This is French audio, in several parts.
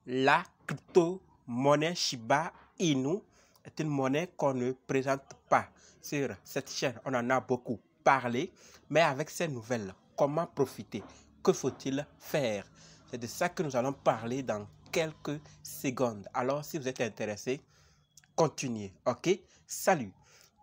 La crypto-monnaie Shiba Inu est une monnaie qu'on ne présente pas sur cette chaîne. On en a beaucoup parlé, mais avec ces nouvelles, comment profiter? Que faut-il faire? C'est de ça que nous allons parler dans quelques secondes. Alors, si vous êtes intéressé, continuez, ok? Salut!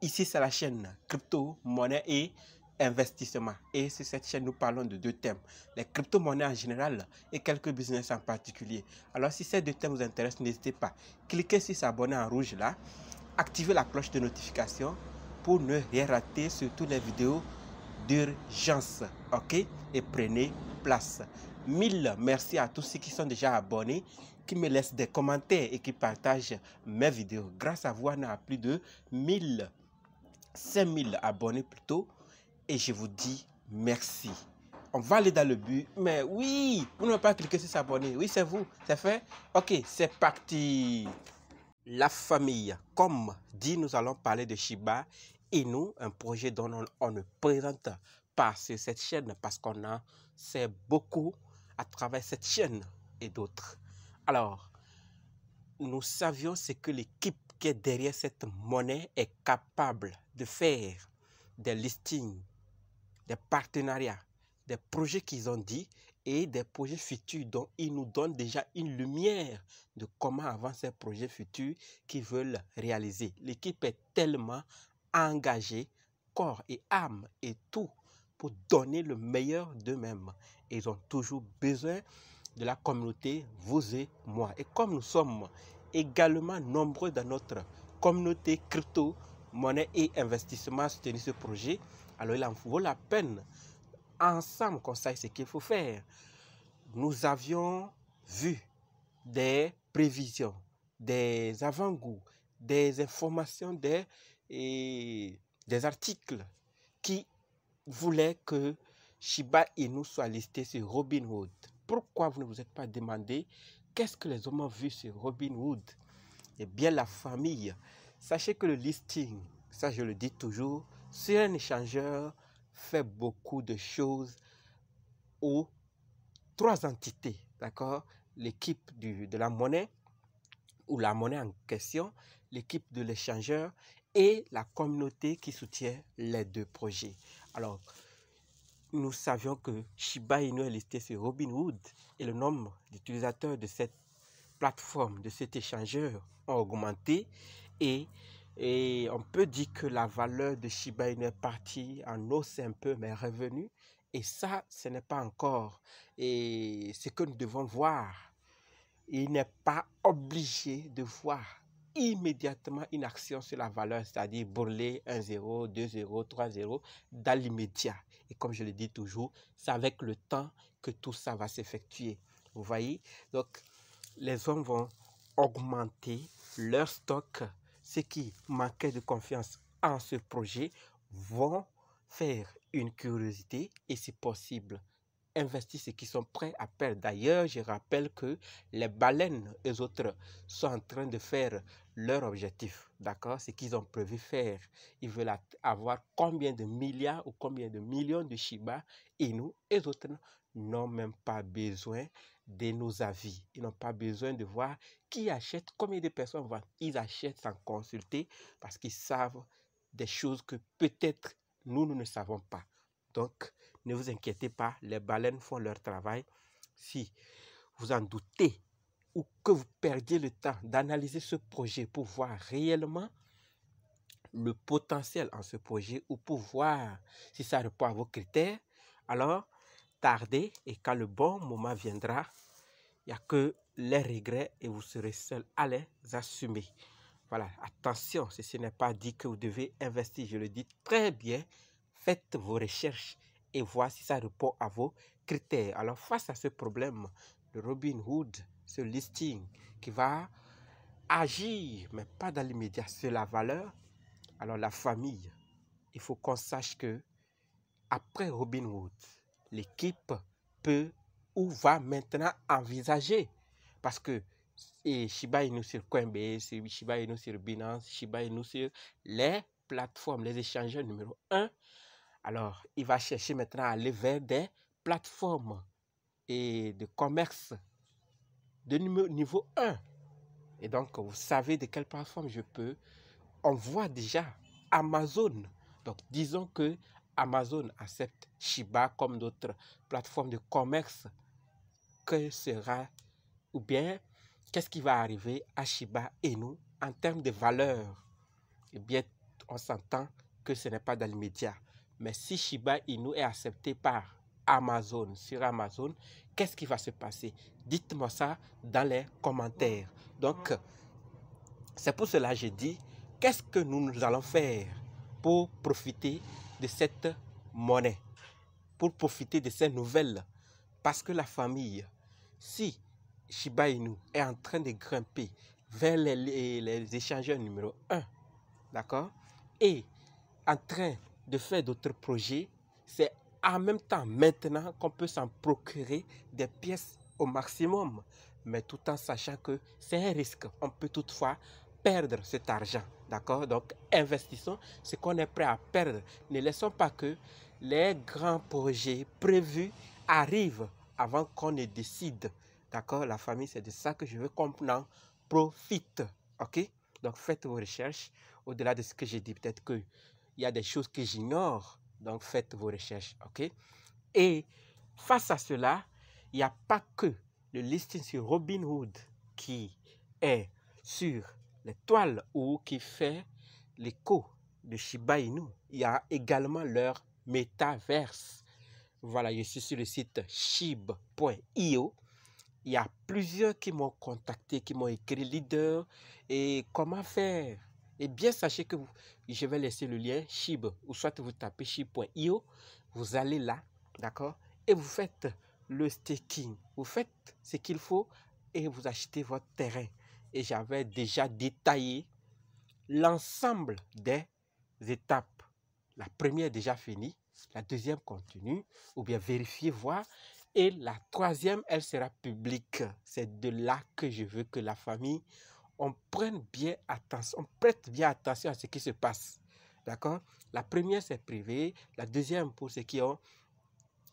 Ici, c'est la chaîne crypto, monnaie et investissement. Et sur cette chaîne, nous parlons de deux thèmes. Les crypto-monnaies en général et quelques business en particulier. Alors, si ces deux thèmes vous intéressent, n'hésitez pas. Cliquez sur s'abonner en rouge là. Activez la cloche de notification pour ne rien rater sur toutes les vidéos d'urgence. Ok? Et prenez place. Mille merci à tous ceux qui sont déjà abonnés, qui me laissent des commentaires et qui partagent mes vidéos. Grâce à vous, on a plus de 5000 abonnés plutôt. Et je vous dis merci. On va aller dans le but. Mais oui, vous n'avez pas cliqué sur s'abonner. Oui, c'est vous. C'est fait? Ok, c'est parti. La famille. Comme dit, nous allons parler de Shiba Inu, un projet dont on ne présente pas sur cette chaîne parce qu'on en sait beaucoup à travers cette chaîne et d'autres. Alors, nous savions ce que l'équipe qui est derrière cette monnaie est capable de faire, des listings, des partenariats, des projets qu'ils ont dit et des projets futurs dont ils nous donnent déjà une lumière de comment avancer ces projets futurs qu'ils veulent réaliser. L'équipe est tellement engagée, corps et âme et tout, pour donner le meilleur d'eux-mêmes. Ils ont toujours besoin de la communauté, vous et moi. Et comme nous sommes également nombreux dans notre communauté crypto, monnaie et investissement à soutenir ce projet, alors il en vaut la peine ensemble qu'on sache ce qu'il faut faire. Nous avions vu des prévisions, des avant-goûts, des informations, des articles qui voulaient que Shiba Inu soit listé sur Robinhood. Pourquoi vous ne vous êtes pas demandé qu'est-ce que les hommes ont vu sur Robinhood? Eh bien, la famille. Sachez que le listing, ça je le dis toujours, sur un échangeur fait beaucoup de choses aux trois entités, d'accord? L'équipe de la monnaie ou la monnaie en question, l'équipe de l'échangeur et la communauté qui soutient les deux projets. Alors, nous savions que Shiba Inu est listé sur Robinhood et le nombre d'utilisateurs de cette plateforme, de cet échangeur ont augmenté et on peut dire que la valeur de Shiba Inu est partie en hausse un peu, mais revenue. Et ça, ce n'est pas encore ce que nous devons voir. Il n'est pas obligé de voir immédiatement une action sur la valeur, c'est-à-dire brûler 1 0, 2 0, 3 0 dans l'immédiat. Et comme je le dis toujours, c'est avec le temps que tout ça va s'effectuer. Vous voyez? Donc, les hommes vont augmenter leur stock. Ceux qui manquaient de confiance en ce projet vont faire une curiosité et si possible investir ceux qui sont prêts à perdre. D'ailleurs, je rappelle que les baleines et autres sont en train de faire leur objectif, d'accord? Ce qu'ils ont prévu faire. Ils veulent avoir combien de milliards ou combien de millions de Shiba Inu et autres n'ont même pas besoin de nos avis. Ils n'ont pas besoin de voir qui achète, combien de personnes vendent. Ils achètent sans consulter parce qu'ils savent des choses que peut-être nous ne savons pas. Donc, ne vous inquiétez pas, les baleines font leur travail. Si vous en doutez ou que vous perdiez le temps d'analyser ce projet pour voir réellement le potentiel en ce projet ou pour voir si ça répond à vos critères, alors tardez et quand le bon moment viendra, il n'y a que les regrets et vous serez seul à les assumer. Voilà, attention, ceci n'est pas dit que vous devez investir, je le dis très bien, faites vos recherches et voir si ça répond à vos critères. Alors face à ce problème de Robinhood, ce listing qui va agir, mais pas dans l'immédiat, sur la valeur, alors la famille, il faut qu'on sache que après Robinhood, l'équipe peut ou va maintenant envisager, parce que Shiba Inu sur Coinbase, Shiba Inu sur Binance, Shiba Inu sur les plateformes, les échangeurs numéro 1, alors il va chercher maintenant à aller vers des plateformes et de commerce de niveau 1. Et donc, vous savez de quelle plateforme je peux. On voit déjà Amazon. Donc, disons que Amazon accepte Shiba comme d'autres plateformes de commerce. Que sera, ou bien, qu'est-ce qui va arriver à Shiba Inu en termes de valeur? Eh bien, on s'entend que ce n'est pas dans l'immédiat. Mais si Shiba Inu est accepté par Amazon, sur Amazon, qu'est-ce qui va se passer? Dites-moi ça dans les commentaires. Donc, c'est pour cela que je dis, qu'est-ce que nous allons faire pour profiter de cette monnaie, pour profiter de ces nouvelles? Parce que la famille, si Shiba Inu est en train de grimper vers les échangeurs numéro 1, d'accord, et en train de faire d'autres projets, c'est en même temps maintenant qu'on peut s'en procurer des pièces au maximum, mais tout en sachant que c'est un risque. On peut toutefois perdre cet argent, d'accord? Donc, investissons ce qu'on est prêt à perdre. Ne laissons pas que les grands projets prévus arrivent avant qu'on ne décide, d'accord? La famille, c'est de ça que je veux qu'on en profite, ok? Donc, faites vos recherches. Au-delà de ce que j'ai dit, peut-être qu'il y a des choses que j'ignore. Donc, faites vos recherches, ok? Et face à cela, il n'y a pas que le listing sur Robinhood qui est sur les toiles ou qui fait l'écho de Shiba Inu. Il y a également leur métaverse. Voilà, je suis sur le site shib.io. Il y a plusieurs qui m'ont contacté, qui m'ont écrit leader et comment faire. Et bien, sachez que je vais laisser le lien Shib, ou soit vous tapez shib.io, vous allez là, d'accord, et vous faites le staking. Vous faites ce qu'il faut et vous achetez votre terrain. Et j'avais déjà détaillé l'ensemble des étapes. La première est déjà finie, la deuxième continue, ou bien vérifier, voir. Et la troisième, elle sera publique. C'est de là que je veux que la famille, on prenne bien attention, on prête bien attention à ce qui se passe. D'accord? La première, c'est privé. La deuxième, pour ceux qui ont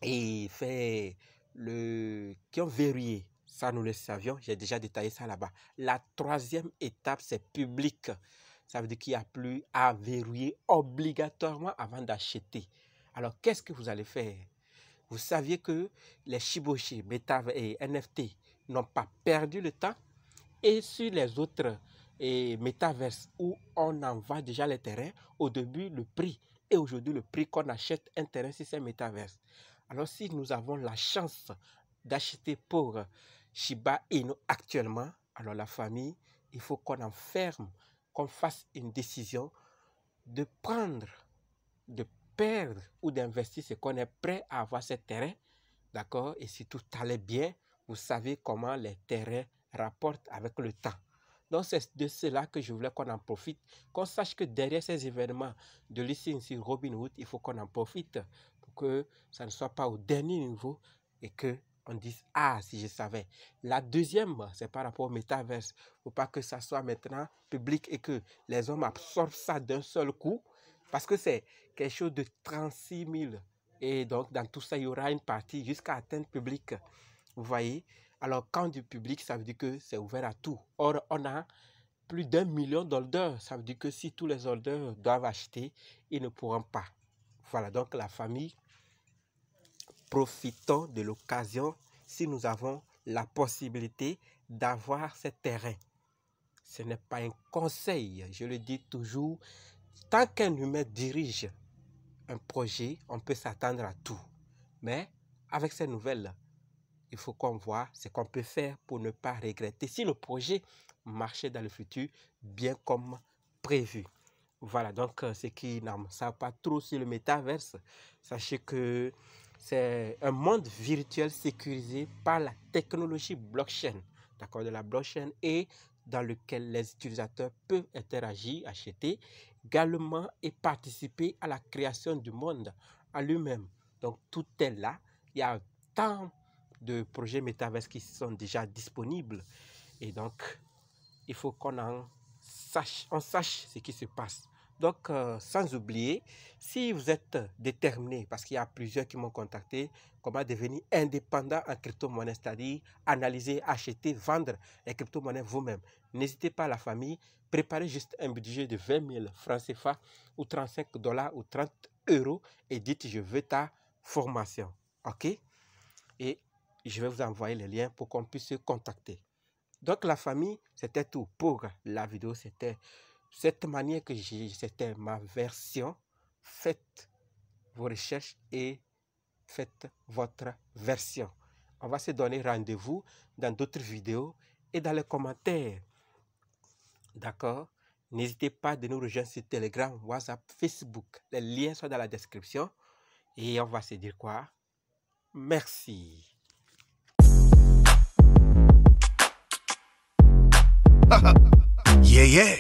fait qui ont verrouillé. Ça, nous le savions. J'ai déjà détaillé ça là-bas. La troisième étape, c'est public. Ça veut dire qu'il n'y a plus à verrouiller obligatoirement avant d'acheter. Alors, qu'est-ce que vous allez faire? Vous saviez que les Shiboshi, Meta et NFT n'ont pas perdu le temps. Et sur les autres métaverses où on en vend déjà les terrains, au début, le prix et aujourd'hui, le prix qu'on achète un terrain sur ces métaverses. Alors, si nous avons la chance d'acheter pour Shiba Inu actuellement, alors la famille, il faut qu'on enferme, qu'on fasse une décision de prendre, de perdre ou d'investir ce qu'on est prêt à avoir ces terrains, d'accord? Et si tout allait bien, vous savez comment les terrains rapportent avec le temps. Donc, c'est de cela que je voulais qu'on en profite, qu'on sache que derrière ces événements de listing sur Robinhood, il faut qu'on en profite pour que ça ne soit pas au dernier niveau et qu'on dise « Ah, si je savais ». La deuxième, c'est par rapport au métaverse. Il ne faut pas que ça soit maintenant public et que les hommes absorbent ça d'un seul coup parce que c'est quelque chose de 36 000. Et donc, dans tout ça, il y aura une partie jusqu'à atteindre public. Vous voyez? Alors, quand du public, ça veut dire que c'est ouvert à tout. Or, on a plus d'1 million d'holders. Ça veut dire que si tous les holders doivent acheter, ils ne pourront pas. Voilà, donc la famille, profitons de l'occasion si nous avons la possibilité d'avoir ces terrains. Ce n'est pas un conseil, je le dis toujours. Tant qu'un humain dirige un projet, on peut s'attendre à tout. Mais avec ces nouvelles, il faut qu'on voit ce qu'on peut faire pour ne pas regretter si le projet marchait dans le futur bien comme prévu. Voilà, donc ceux qui n'en savent pas trop sur le métaverse, sachez que c'est un monde virtuel sécurisé par la technologie blockchain, d'accord, de la blockchain, et dans lequel les utilisateurs peuvent interagir, acheter également et participer à la création du monde en lui-même. Donc tout est là. Il y a tant de projets métaverse qui sont déjà disponibles et donc il faut qu'on en sache, on sache ce qui se passe. Donc, sans oublier, si vous êtes déterminé, parce qu'il y a plusieurs qui m'ont contacté, comment devenir indépendant en crypto-monnaie, c'est-à-dire analyser, acheter, vendre les crypto-monnaies vous-même. N'hésitez pas, la famille, préparez juste un budget de 20 000 francs CFA ou 35 $ ou 30 € et dites je veux ta formation. OK? Et je vais vous envoyer les liens pour qu'on puisse se contacter. Donc, la famille, c'était tout pour la vidéo. C'était cette manière que c'était ma version. Faites vos recherches et faites votre version. On va se donner rendez-vous dans d'autres vidéos et dans les commentaires. D'accord? N'hésitez pas de nous rejoindre sur Telegram, WhatsApp, Facebook. Les liens sont dans la description. Et on va se dire quoi? Merci. Yeah, yeah.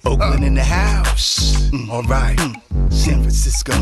Oakland in the house. All right. San Francisco.